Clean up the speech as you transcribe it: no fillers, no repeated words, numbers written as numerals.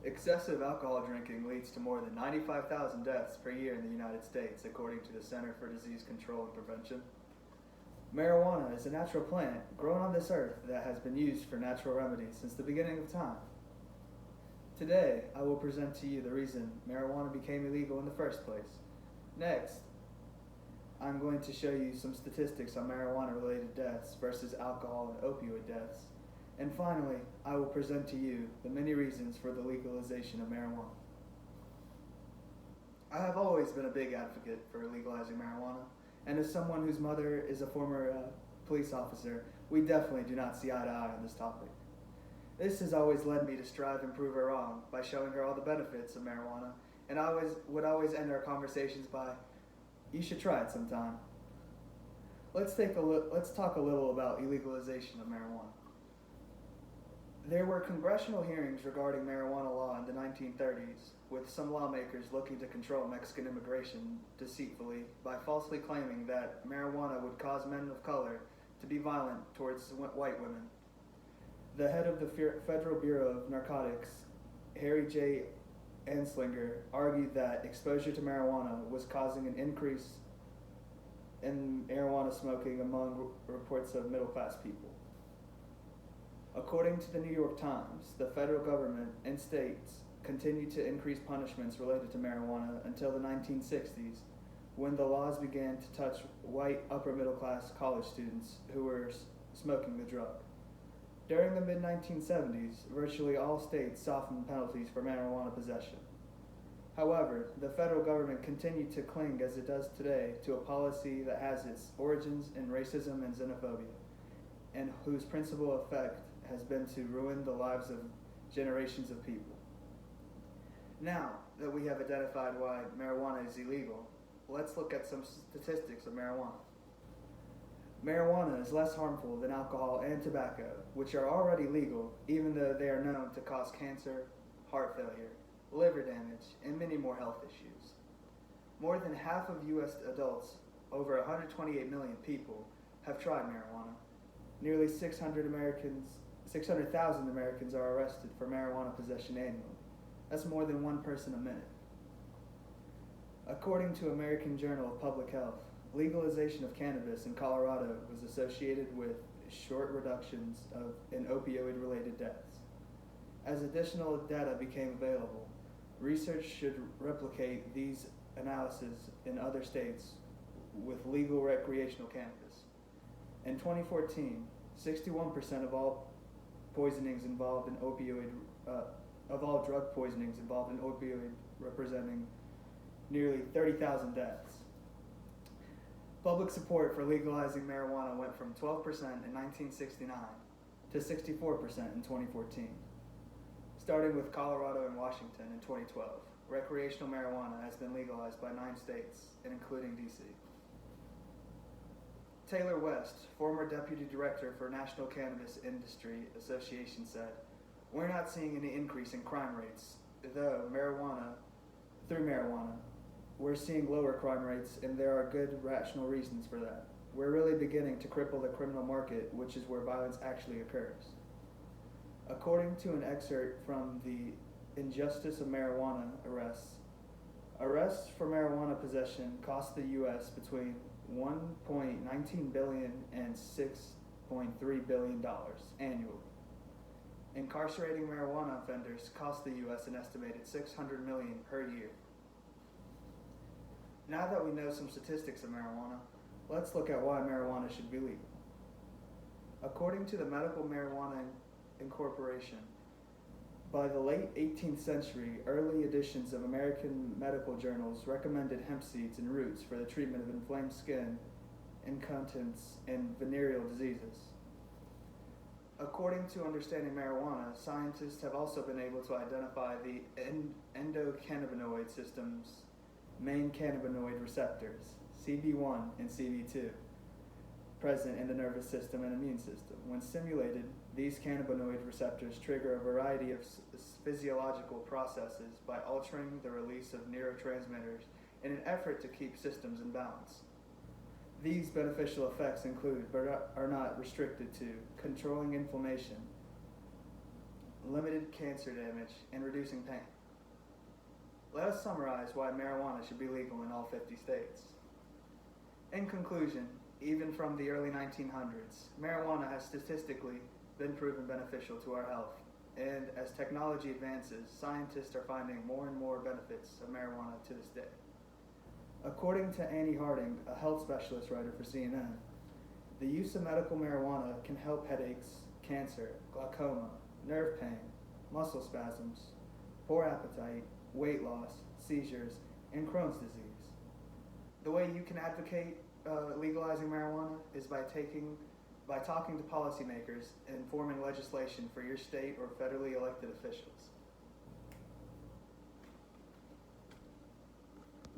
Excessive alcohol drinking leads to more than 95,000 deaths per year in the United States, according to the Center for Disease Control and Prevention. Marijuana is a natural plant grown on this earth that has been used for natural remedies since the beginning of time. Today, I will present to you the reason marijuana became illegal in the first place. Next, I'm going to show you some statistics on marijuana-related deaths versus alcohol and opioid deaths. And finally, I will present to you the many reasons for the legalization of marijuana. I have always been a big advocate for legalizing marijuana, and as someone whose mother is a former police officer, we definitely do not see eye to eye on this topic. This has always led me to strive and prove her wrong by showing her all the benefits of marijuana, and I would always end our conversations by, "You should try it sometime." Let's talk a little about illegalization of marijuana. There were congressional hearings regarding marijuana law in the 1930s, with some lawmakers looking to control Mexican immigration deceitfully by falsely claiming that marijuana would cause men of color to be violent towards white women. The head of the Federal Bureau of Narcotics, Harry J. Anslinger, argued that exposure to marijuana was causing an increase in marijuana smoking among reports of middle-class people. According to the New York Times, the federal government and states continued to increase punishments related to marijuana until the 1960s, when the laws began to touch white upper-middle-class college students who were smoking the drug. During the mid-1970s, virtually all states softened penalties for marijuana possession. However, the federal government continued to cling, as it does today, to a policy that has its origins in racism and xenophobia, and whose principal effect has been to ruin the lives of generations of people. Now that we have identified why marijuana is illegal, let's look at some statistics of marijuana. Marijuana is less harmful than alcohol and tobacco, which are already legal, even though they are known to cause cancer, heart failure, liver damage, and many more health issues. More than half of U.S. adults, over 128 million people, have tried marijuana. Nearly 600,000 Americans are arrested for marijuana possession annually. That's more than one person a minute. According to American Journal of Public Health, legalization of cannabis in Colorado was associated with short reductions in opioid-related deaths. As additional data became available, research should replicate these analyses in other states with legal recreational cannabis. In 2014, 61% of all poisonings involved in of all drug poisonings involved in opioid, representing nearly 30,000 deaths. Public support for legalizing marijuana went from 12% in 1969 to 64% in 2014. Starting with Colorado and Washington in 2012, recreational marijuana has been legalized by 9 states, including D.C. Taylor West, former deputy director for National Cannabis Industry Association, said, "We're not seeing any increase in crime rates, though through marijuana, we're seeing lower crime rates, and there are good rational reasons for that. We're really beginning to cripple the criminal market, which is where violence actually occurs." According to an excerpt from the Injustice of Marijuana arrests for marijuana possession cost the U.S. between $1.19 billion and $6.3 billion annually. Incarcerating marijuana offenders cost the U.S. an estimated $600 million per year. Now that we know some statistics of marijuana, let's look at why marijuana should be legal. According to the Medical Marijuana Incorporation, by the late 18th century, early editions of American medical journals recommended hemp seeds and roots for the treatment of inflamed skin, incontinence, and venereal diseases. According to understanding marijuana, scientists have also been able to identify the endocannabinoid system's main cannabinoid receptors, CB1 and CB2, present in the nervous system and immune system. When stimulated, these cannabinoid receptors trigger a variety of physiological processes by altering the release of neurotransmitters in an effort to keep systems in balance. These beneficial effects include, but are not restricted to, controlling inflammation, limited cancer damage, and reducing pain. Let us summarize why marijuana should be legal in all 50 states. In conclusion, even from the early 1900s, marijuana has statistically been proven beneficial to our health, and as technology advances, scientists are finding more and more benefits of marijuana to this day. According to Annie Harding, a health specialist writer for CNN, the use of medical marijuana can help headaches, cancer, glaucoma, nerve pain, muscle spasms, poor appetite, weight loss, seizures, and Crohn's disease. The way you can advocate legalizing marijuana is by talking to policymakers and forming legislation for your state or federally elected officials.